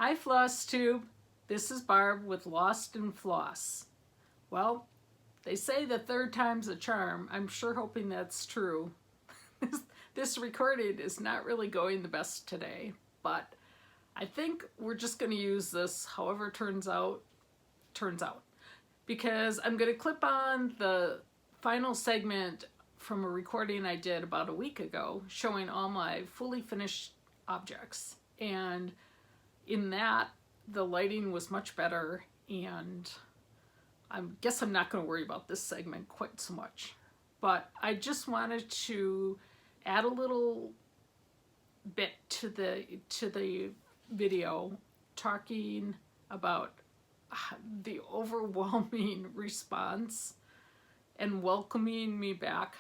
Hi FlossTube, this is Barb with Lost in Floss. Well, they say the third time's a charm. I'm sure hoping that's true. This recording is not really going the best today, but I think we're just going to use this however it turns out, because I'm going to clip on the final segment from a recording I did about a week ago showing all my fully finished objects, and in that the lighting was much better, and I guess I'm not going to worry about this segment quite so much, but I just wanted to add a little bit to the video talking about the overwhelming response and welcoming me back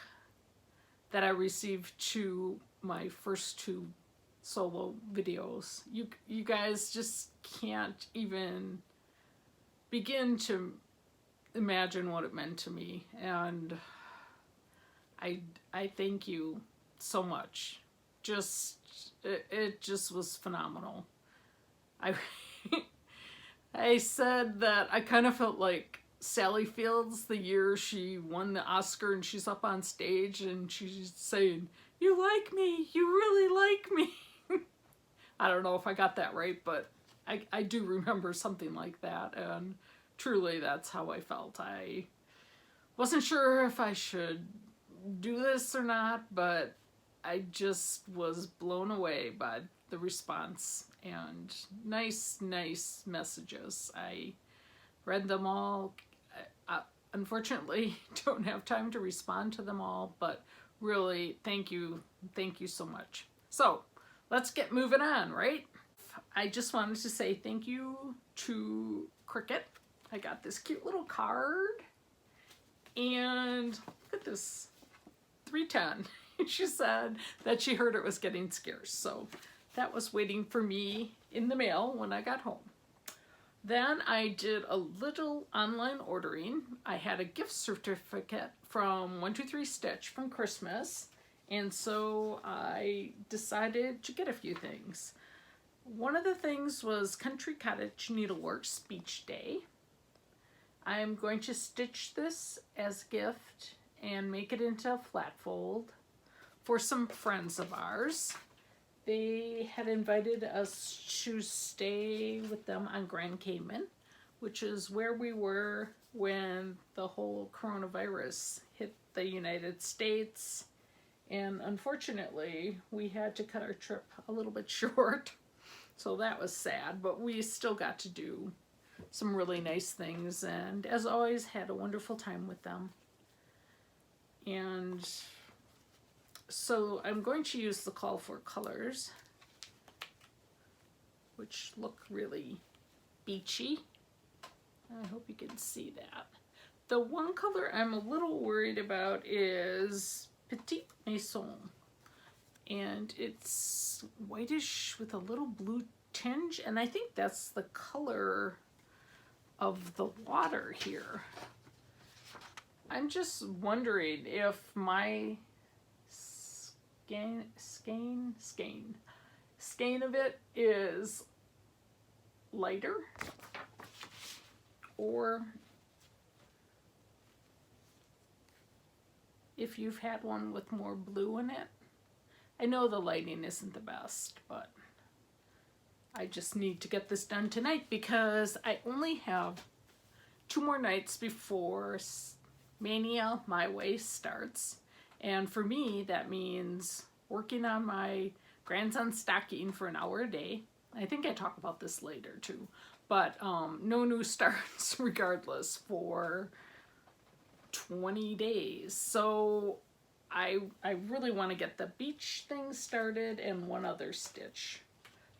that I received to my first two solo videos. You guys just can't even begin to imagine what it meant to me, and I thank you so much. It just was phenomenal. I said that I kind of felt like Sally Fields the year she won the Oscar, and she's up on stage and she's saying, "You like me, you really like me." I don't know if I got that right, but I do remember something like that, and truly that's how I felt. I wasn't sure if I should do this or not, but I just was blown away by the response and nice messages. I read them all. I unfortunately don't have time to respond to them all, but really thank you so much. So let's get moving on, right? I just wanted to say thank you to Cricket. I got this cute little card, and look at this, 310. She said that she heard it was getting scarce, so that was waiting for me in the mail when I got home. Then I did a little online ordering. I had a gift certificate from 123 Stitch from Christmas, and so I decided to get a few things. One of the things was Country Cottage Needleworks Beach Day. I'm going to stitch this as a gift and make it into a flat fold for some friends of ours. They had invited us to stay with them on Grand Cayman, which is where we were when the whole coronavirus hit the United States. And unfortunately, we had to cut our trip a little bit short. So that was sad, but we still got to do some really nice things, and as always had a wonderful time with them. And so I'm going to use the Call for colors, which look really beachy. I hope you can see that. The one color I'm a little worried about is Petite Maison, and it's whitish with a little blue tinge, and I think that's the color of the water here. I'm just wondering if my skein of it is lighter, or if you've had one with more blue in it. I know the lighting isn't the best, but I just need to get this done tonight because I only have 2 more nights before Mania My Way starts. And for me, that means working on my grandson's stocking for an hour a day. I think I talk about this later too, but no new starts regardless for 20 days. So I really want to get the beach thing started and one other stitch.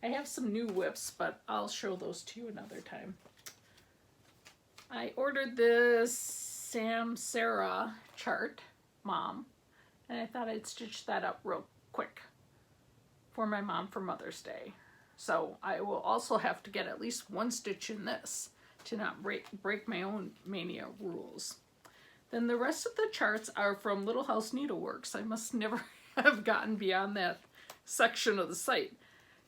I have some new whips, but I'll show those to you another time. I ordered this Samplery chart, Mom, and I thought I'd stitch that up real quick for my mom for Mother's Day. So I will also have to get at least 1 stitch in this to not break my own Mania rules. Then the rest of the charts are from Little House Needleworks. I must never have gotten beyond that section of the site.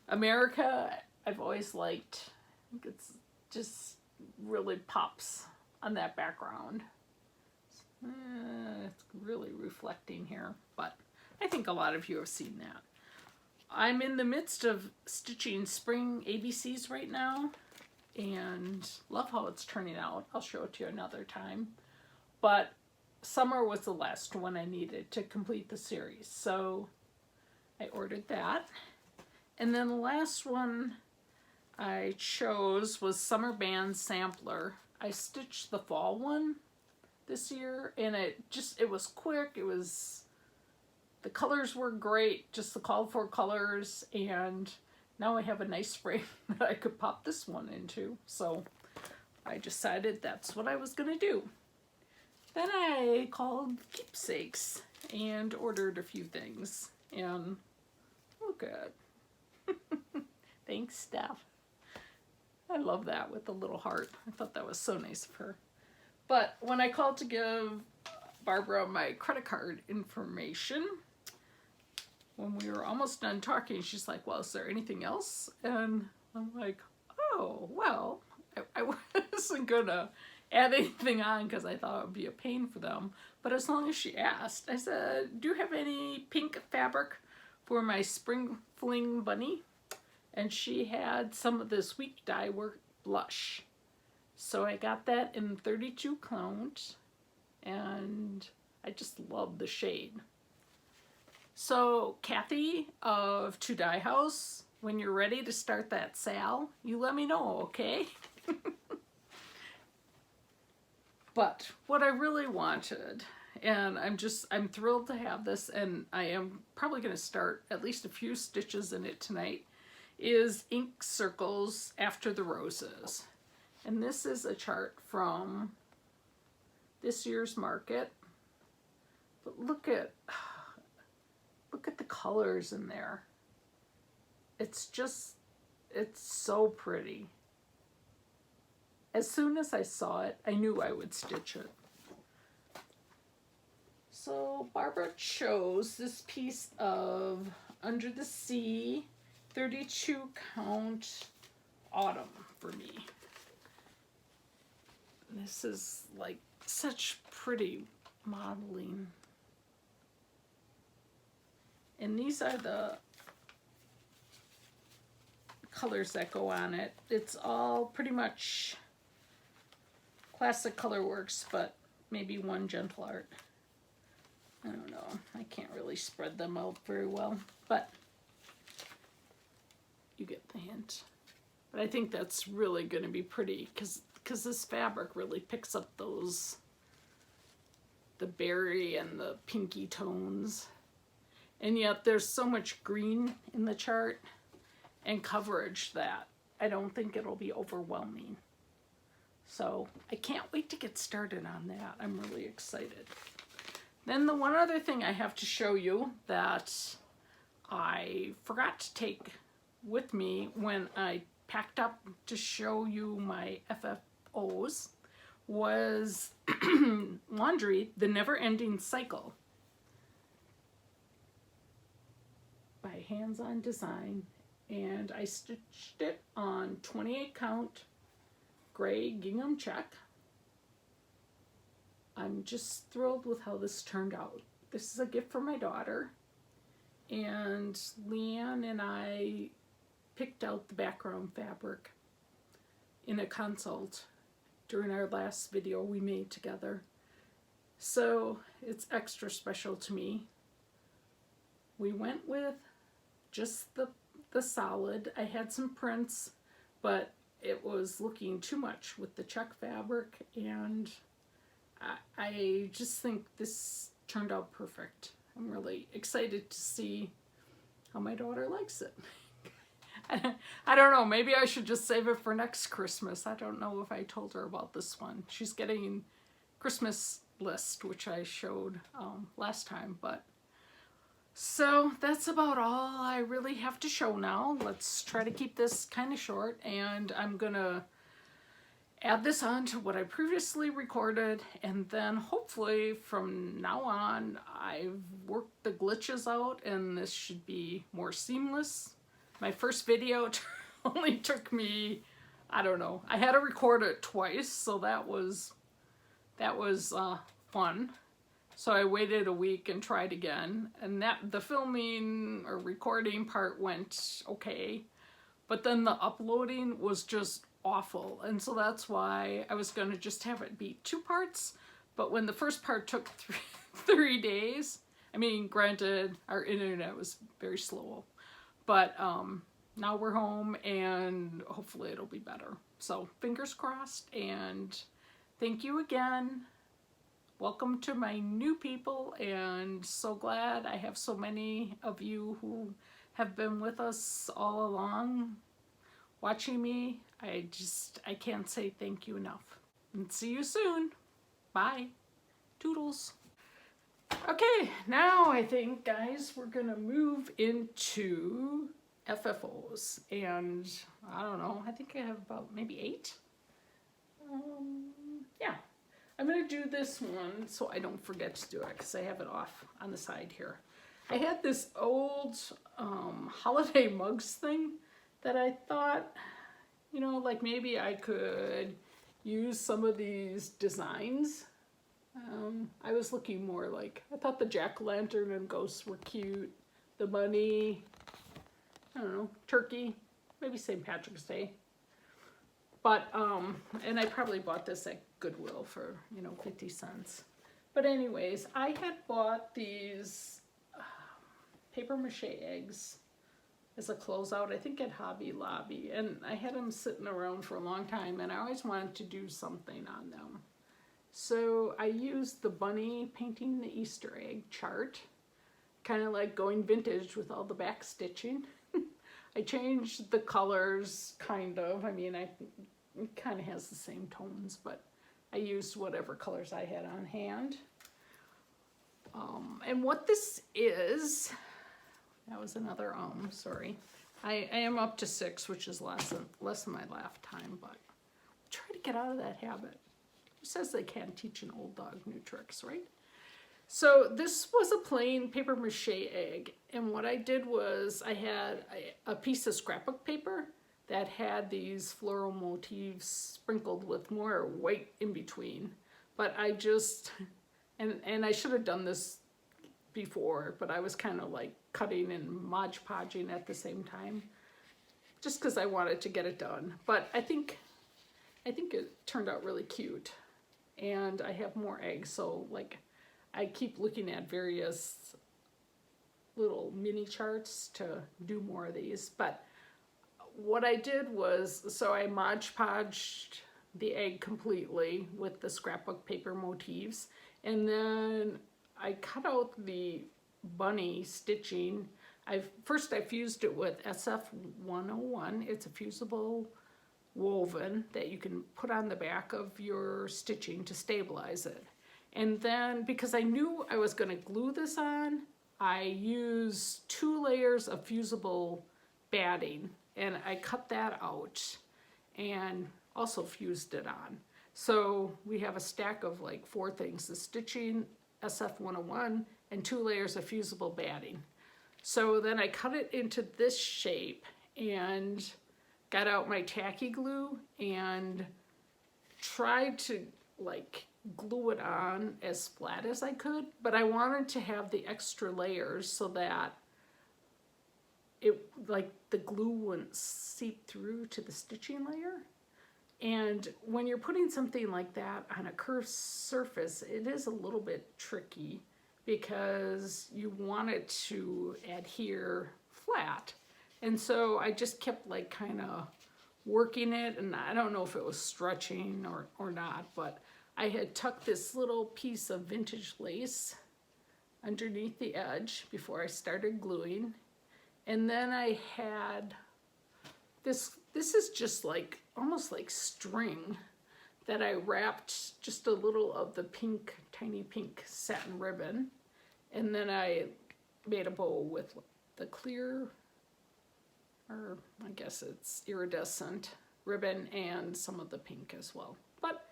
America I've always liked. I think it's just really pops on that background. It's really reflecting here, but I think a lot of you have seen that. I'm in the midst of stitching spring ABCs right now and love how it's turning out. I'll show it to you another time. But summer was the last one I needed to complete the series, so I ordered that. And then the last one I chose was Summer Band Sampler. I stitched the fall one this year, and it was quick. The colors were great, just the called for colors, and now I have a nice frame that I could pop this one into. So I decided that's what I was gonna do. Then I called Keepsakes and ordered a few things, and look at it. Thanks, Steph. I love that with the little heart. I thought that was so nice of her. But when I called to give Barbara my credit card information, when we were almost done talking, she's like, well, is there anything else? And I'm like, oh, well, I wasn't gonna add anything on because I thought it would be a pain for them. But as long as she asked, I said, do you have any pink fabric for my spring fling bunny? And she had some of this week dye work blush. So I got that in 32 count, and I just love the shade. So Kathy of To Dye House, when you're ready to start that SAL, you let me know, okay? But what I really wanted, and I'm thrilled to have this, and I am probably going to start at least a few stitches in it tonight, is Ink Circles After the Roses. And this is a chart from this year's market. But look at the colors in there. It's so pretty. As soon as I saw it, I knew I would stitch it. So Barbara chose this piece of Under the Sea 32 count autumn for me. This is like such pretty modeling. And these are the colors that go on it. It's all pretty much classic colorworks, but maybe one gentle art. I don't know. I can't really spread them out very well, but you get the hint. But I think that's really going to be pretty because this fabric really picks up the berry and the pinky tones. And yet there's so much green in the chart and coverage that I don't think it'll be overwhelming. So I can't wait to get started on that. I'm really excited. Then the one other thing I have to show you that I forgot to take with me when I packed up to show you my FFOs was Laundry, The Never Ending Cycle by Hands On Design, and I stitched it on 28 count gray gingham check. I'm just thrilled with how this turned out. This is a gift for my daughter, and Leanne and I picked out the background fabric in a consult during our last video we made together. So it's extra special to me. We went with just the solid. I had some prints, but it was looking too much with the check fabric, and I just think this turned out perfect. I'm really excited to see how my daughter likes it. I don't know, maybe I should just save it for next Christmas. I don't know if I told her about this one. She's getting Christmas list, which I showed last time, but so that's about all I really have to show now. Let's try to keep this kind of short, and I'm gonna add this on to what I previously recorded, and then hopefully from now on I've worked the glitches out and this should be more seamless. My first video only took me, I don't know, I had to record it twice, so that was fun. So I waited a week and tried again, and the filming or recording part went okay, but then the uploading was just awful, and so that's why I was going to just have it be 2 parts. But when the first part took 3 days, I mean, granted, our internet was very slow, but now we're home and hopefully it'll be better. So fingers crossed, and thank you again. Welcome to my new people, and so glad I have so many of you who have been with us all along watching me. I can't say thank you enough. And see you soon. Bye. Toodles. Okay, now I think, guys, we're gonna move into FFOs, and I don't know, I think I have about maybe 8. Yeah. I'm going to do this one so I don't forget to do it, because I have it off on the side here. I had this old holiday mugs thing that I thought, you know, like maybe I could use some of these designs. I was looking more like, I thought the jack-o'-lantern and ghosts were cute. The bunny, I don't know, turkey, maybe St. Patrick's Day. But, and I probably bought this at Goodwill for, you know, 50 cents. But anyways, I had bought these paper mache eggs as a closeout, I think at Hobby Lobby. And I had them sitting around for a long time, and I always wanted to do something on them. So I used the bunny painting the Easter egg chart, kind of like going vintage with all the back stitching. I changed the colors, kind of. I mean, it kind of has the same tones, but I used whatever colors I had on hand. And what this is, that was another sorry. I am up to 6, which is less than my laugh time, but try to get out of that habit. Who says they can't teach an old dog new tricks, right? So this was a plain paper mache egg, and what I did was I had a piece of scrapbook paper that had these floral motifs sprinkled with more white in between. But I just, and I should have done this before, but I was kind of like cutting and Mod Podging at the same time, just because I wanted to get it done. But I think it turned out really cute, and I have more eggs, so like I keep looking at various little mini charts to do more of these. But what I did was, so I Mod Podged the egg completely with the scrapbook paper motifs, and then I cut out the bunny stitching. First I fused it with SF101. It's a fusible woven that you can put on the back of your stitching to stabilize it. And then, because I knew I was going to glue this on, I used 2 layers of fusible batting, and I cut that out and also fused it on. So we have a stack of like 4 things: the stitching, SF101, and 2 layers of fusible batting. So then I cut it into this shape and got out my tacky glue and tried to like glue it on as flat as I could, but I wanted to have the extra layers so that it, like, the glue wouldn't seep through to the stitching layer. And when you're putting something like that on a curved surface, it is a little bit tricky because you want it to adhere flat. And so I just kept like kind of working it, and I don't know if it was stretching or not, but I had tucked this little piece of vintage lace underneath the edge before I started gluing. And then I had this is just like, almost like string that I wrapped just a little of the pink, tiny pink satin ribbon. And then I made a bow with the clear, or I guess it's iridescent ribbon, and some of the pink as well. But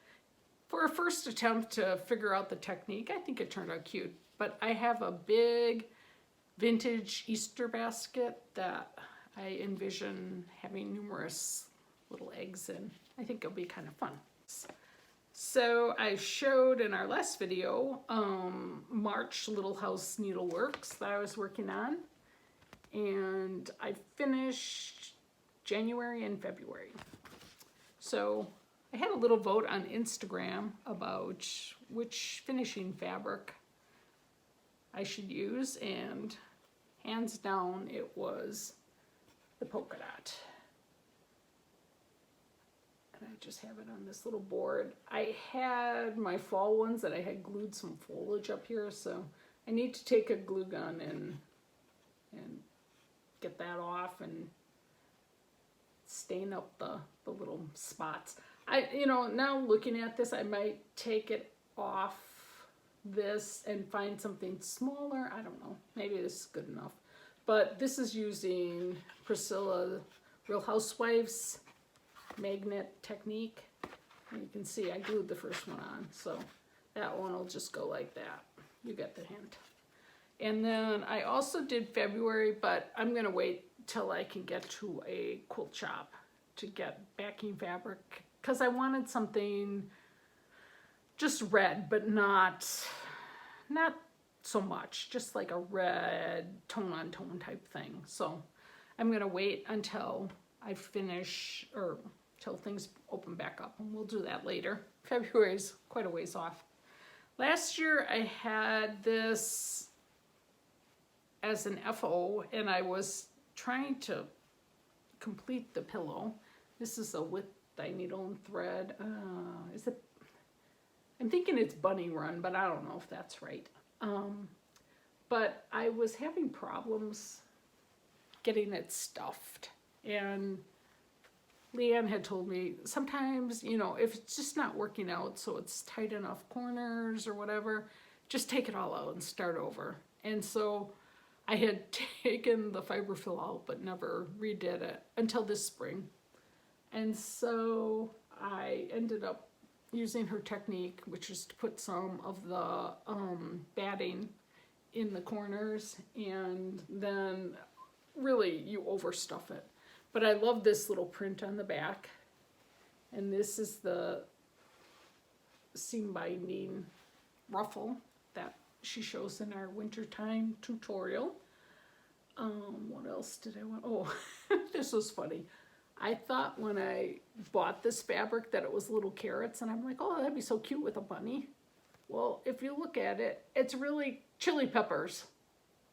for a first attempt to figure out the technique, I think it turned out cute. But I have a big vintage Easter basket that I envision having numerous little eggs in. I think it'll be kind of fun. So I showed in our last video March Little House Needleworks that I was working on, and I finished January and February. So I had a little vote on Instagram about which finishing fabric I should use, and hands down it was the polka dot. And I just have it on this little board. I had my fall ones that I had glued some foliage up here, so I need to take a glue gun and get that off and stain up the little spots. You know, now looking at this, I might take it off this and find something smaller. I don't know. Maybe this is good enough. But this is using Priscilla Real Housewives magnet technique. And you can see I glued the first one on. So that one will just go like that. You get the hint. And then I also did February, but I'm going to wait till I can get to a quilt shop to get backing fabric, because I wanted something just red, but not so much, just like a red tone on tone type thing. So I'm gonna wait until I finish, or till things open back up, and we'll do that later. February's quite a ways off. Last year I had this as an FO, and I was trying to complete the pillow. This is a with dye needle and thread. Is it? I'm thinking it's Bunny Run, but I don't know if that's right. But I was having problems getting it stuffed, and Leanne had told me sometimes, you know, if it's just not working out, so it's tight enough corners or whatever, just take it all out and start over. And so I had taken the fiberfill out, but never redid it until this spring. And so I ended up using her technique, which is to put some of the batting in the corners, and then really you overstuff it. But I love this little print on the back, and this is the seam binding ruffle that she shows in our wintertime tutorial. What else did I want? Oh, this was funny. I thought when I bought this fabric that it was little carrots, and I'm like, oh, that'd be so cute with a bunny. Well, if you look at it, it's really chili peppers.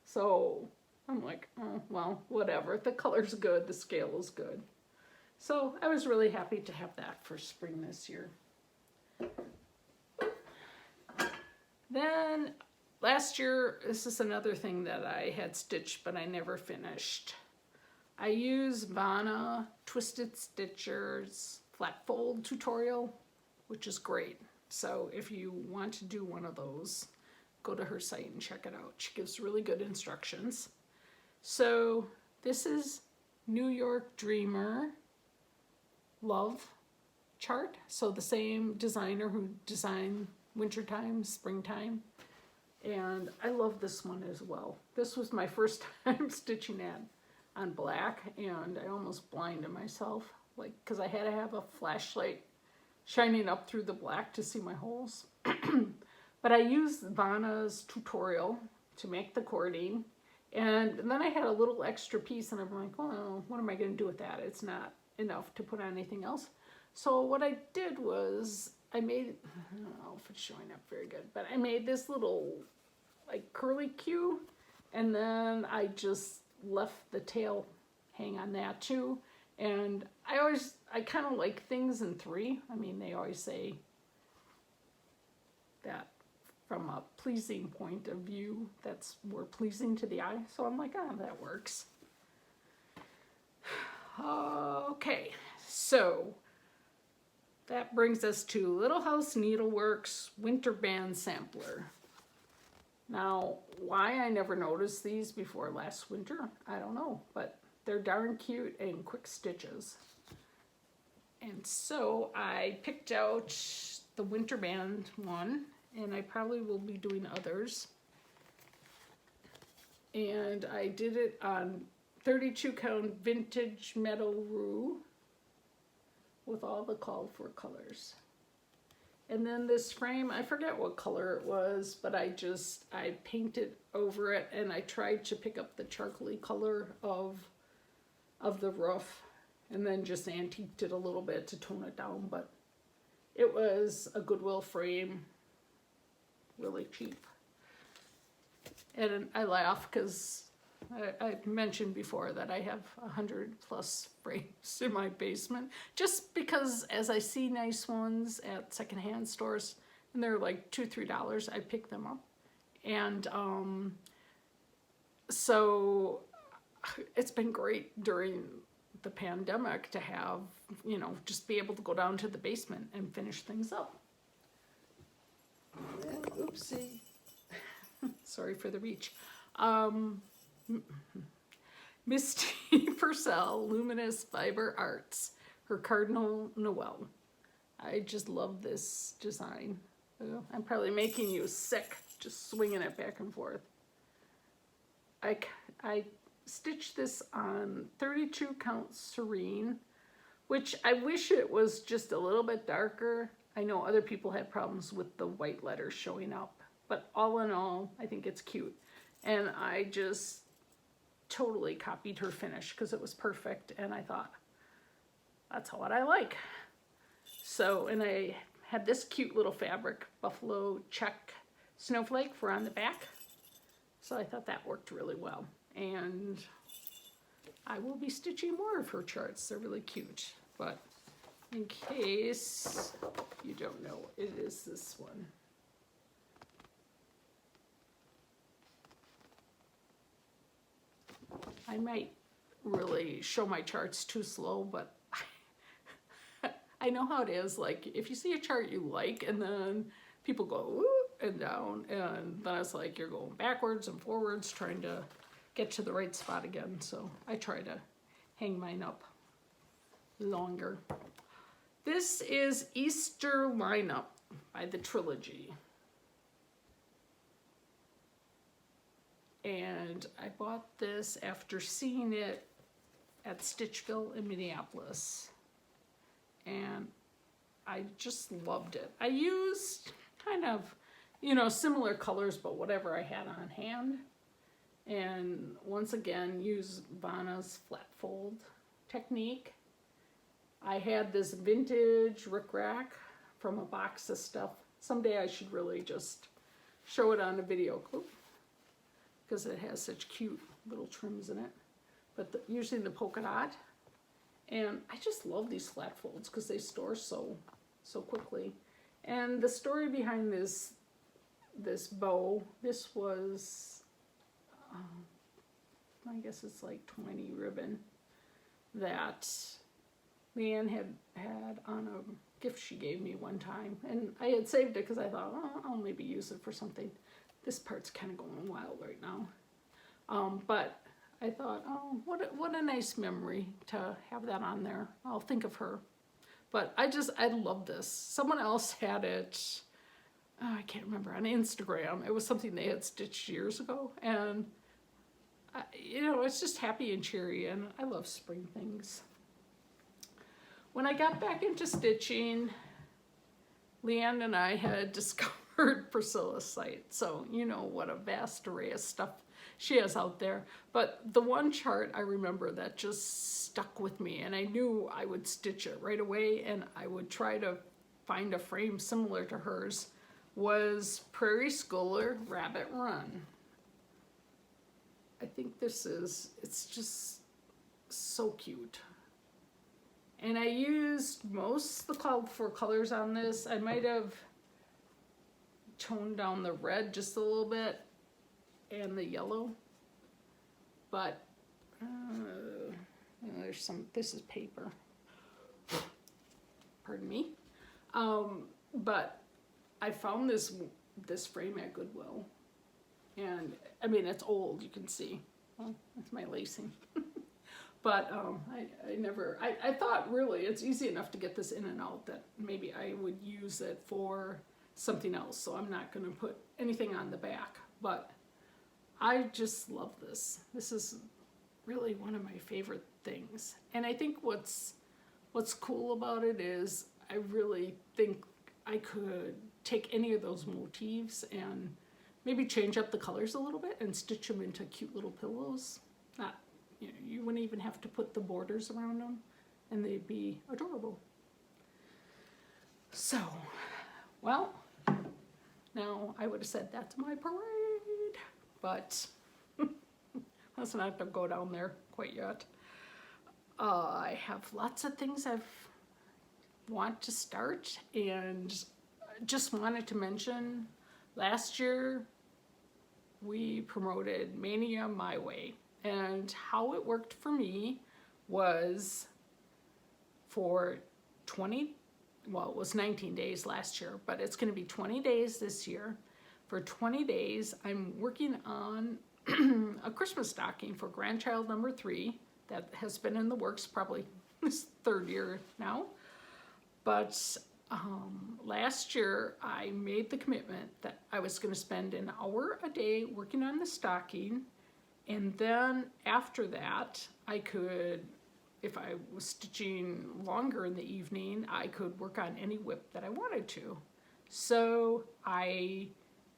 So I'm like, oh, well, whatever. The color's good, the scale is good. So I was really happy to have that for spring this year. Then last year, this is another thing that I had stitched, but I never finished. I use Vonna Twisted Stitchers flat fold tutorial, which is great. So if you want to do one of those, go to her site and check it out. She gives really good instructions. So this is New York Dreamer Love chart. So the same designer who designed wintertime, springtime. And I love this one as well. This was my first time stitching that on black, and I almost blinded myself, like, because I had to have a flashlight shining up through the black to see my holes. But I used Vonna's tutorial to make the cording, and then I had a little extra piece, and I'm like, well, what am I going to do with that? It's not enough to put on anything else. So what I did was I made, I don't know if it's showing up very good, but I made this little like curly Q, and then I just left the tail hang on that too. And I kind of like things in three. I mean, they always say that from a pleasing point of view, that's more pleasing to the eye. So I'm like, oh, that works. Okay, so that brings us to Little House Needleworks Winter Band Sampler. Now, why I never noticed these before last winter, I don't know, but they're darn cute and quick stitches. And so I picked out the Winter Band one, and I probably will be doing others. And I did it on 32 count vintage metal rue with all the called for colors. And then this frame, I forget what color it was, but I painted over it, and I tried to pick up the charcoaly color of the roof, and then just antiqued it a little bit to tone it down. But it was a Goodwill frame, really cheap. And I laugh because I mentioned before that I have 100+ frames in my basement, just because as I see nice ones at secondhand stores and they're like $2-3, I pick them up. And so it's been great during the pandemic to have, you know, just be able to go down to the basement and finish things up. Oopsie. Sorry for the reach. Misty Purcell, Luminous Fiber Arts, her Cardinal Noel. I just love this design. I'm probably making you sick just swinging it back and forth. I stitched this on 32 count Serene, which I wish it was just a little bit darker. I know other people had problems with the white letters showing up, but all in all, I think it's cute. And I just totally copied her finish because it was perfect, and I thought, that's what I like. So, and I had this cute little fabric, buffalo check snowflake for on the back. So I thought that worked really well. And I will be stitching more of her charts. They're really cute. But in case you don't know, it is this one. I might really show my charts too slow, but I know how it is. Like, if you see a chart you like, and then people go woo and down, and then it's like you're going backwards and forwards trying to get to the right spot again. So I try to hang mine up longer. This is Easter Lineup by the Trilogy. And I bought this after seeing it at Stitchville in Minneapolis. And I just loved it. I used kind of, you know, similar colors, but whatever I had on hand. And once again, use Vonna's flat fold technique. I had this vintage rickrack from a box of stuff. Someday I should really just show it on a video clip, because it has such cute little trims in it, but usually the polka dot. And I just love these flat folds because they store so quickly. And the story behind this bow, this was, I guess it's like 20 ribbon that Leanne had on a gift she gave me one time. And I had saved it because I thought, oh, I'll maybe use it for something. This part's kind of going wild right now. But I thought, oh, what a nice memory to have that on there. I'll think of her. But I love this. Someone else had it, I can't remember, on Instagram. It was something they had stitched years ago. And, you know, it's just happy and cheery, and I love spring things. When I got back into stitching, Leanne and I had discovered Priscilla's site. So you know what a vast array of stuff she has out there. But the one chart I remember that just stuck with me, and I knew I would stitch it right away, and I would try to find a frame similar to hers, was Prairie Schooler Rabbit Run. I think it's just so cute. And I used most of the called for colors on this. I might have toned down the red just a little bit and the yellow, but there's some, this is paper, pardon me, but I found this frame at Goodwill, and I mean, it's old, you can see, well, that's my lacing. But I thought really it's easy enough to get this in and out that maybe I would use it for something else. So I'm not going to put anything on the back, but I just love this. This is really one of my favorite things. And I think what's cool about it is I really think I could take any of those motifs and maybe change up the colors a little bit and stitch them into cute little pillows. Not, you wouldn't even have to put the borders around them, and they'd be adorable. So, well, now I would have said that's my parade, but let's not go down there quite yet. I have lots of things I want to start, and just wanted to mention, last year we promoted Mania My Way, and how it worked for me was for 20, well, it was 19 days last year, but it's going to be 20 days this year. For 20 days, I'm working on a Christmas stocking for grandchild number 3 that has been in the works probably this 3rd year now. But last year, I made the commitment that I was going to spend an hour a day working on the stocking, and then after that, I could, if I was stitching longer in the evening, I could work on any whip that I wanted to. So I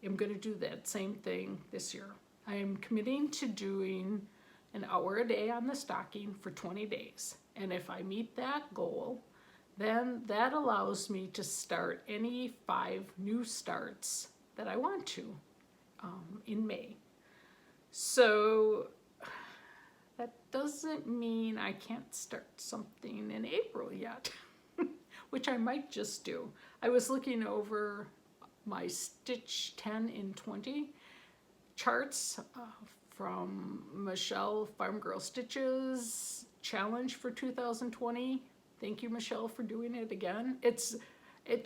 am going to do that same thing this year. I am committing to doing an hour a day on the stocking for 20 days. And if I meet that goal, then that allows me to start any 5 new starts that I want to in May. So that doesn't mean I can't start something in April yet, which I might just do. I was looking over my Stitch 10 in 20 charts from Michelle Farm Girl Stitches challenge for 2020. Thank you, Michelle, for doing it again. It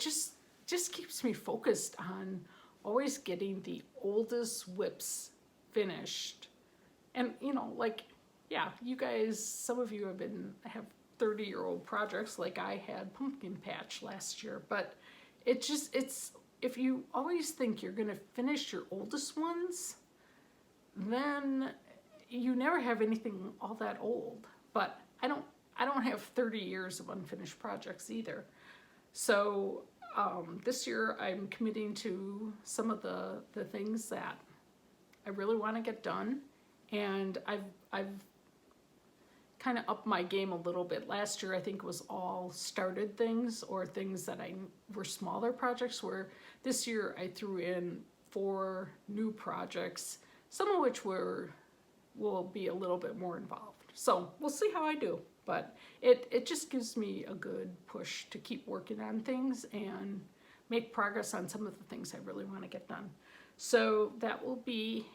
just keeps me focused on always getting the oldest whips finished. And like, yeah, you guys, some of you have 30-year-old projects like I had Pumpkin Patch last year, but it's if you always think you're gonna finish your oldest ones, then you never have anything all that old. But I don't have 30 years of unfinished projects either. So this year I'm committing to some of the things that I really want to get done, and I've kind of upped my game a little bit. Last year I think was all started things or things that were smaller projects, where this year I threw in 4 new projects, some of which will be a little bit more involved. So we'll see how I do, but it just gives me a good push to keep working on things and make progress on some of the things I really want to get done. So that will be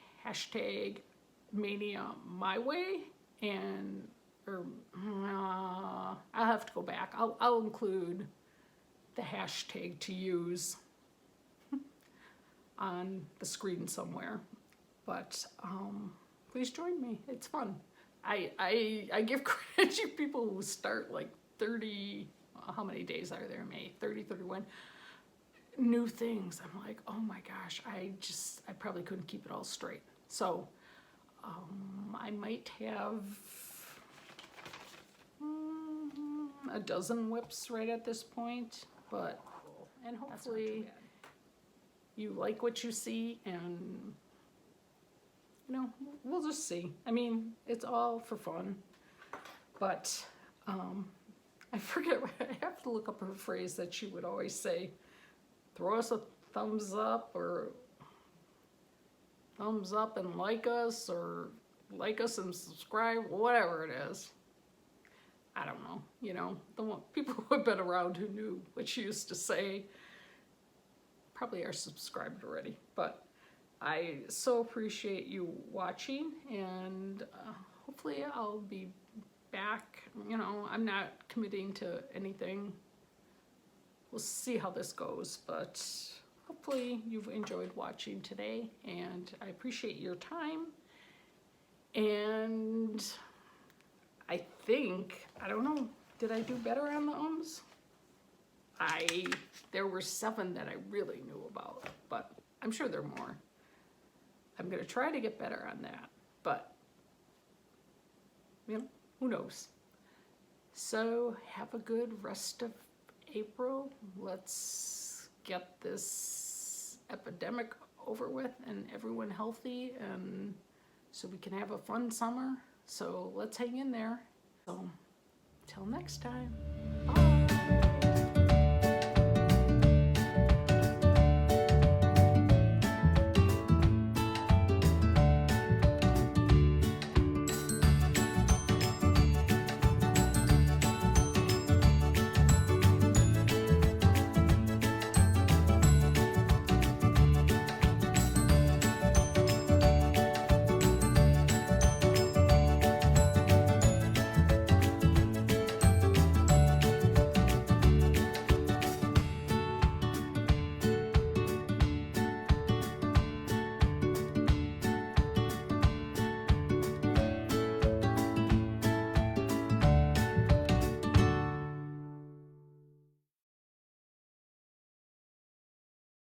#Mania My Way, and I'll have to go back. I'll include the hashtag to use on the screen somewhere. But please join me. It's fun. I give credit to people who start like 30, how many days are there in May? 30, 31 new things. I'm like, oh my gosh, I probably couldn't keep it all straight. So I might have a dozen whips right at this point, and hopefully you like what you see, and we'll just see. I mean, it's all for fun, but I forget, I have to look up her phrase that she would always say, throw us a thumbs up, or thumbs up and like us, or like us and subscribe, whatever it is. I don't know, the people who have been around who knew what she used to say probably are subscribed already, but I so appreciate you watching, and hopefully I'll be back. I'm not committing to anything. We'll see how this goes, but hopefully you've enjoyed watching today, and I appreciate your time. And I think, I don't know, did I do better on the ums? There were 7 that I really knew about, but I'm sure there are more. I'm going to try to get better on that, but you know, who knows? So have a good rest of April. Let's get this epidemic over with and everyone healthy, and so we can have a fun summer. So let's hang in there. So till next time.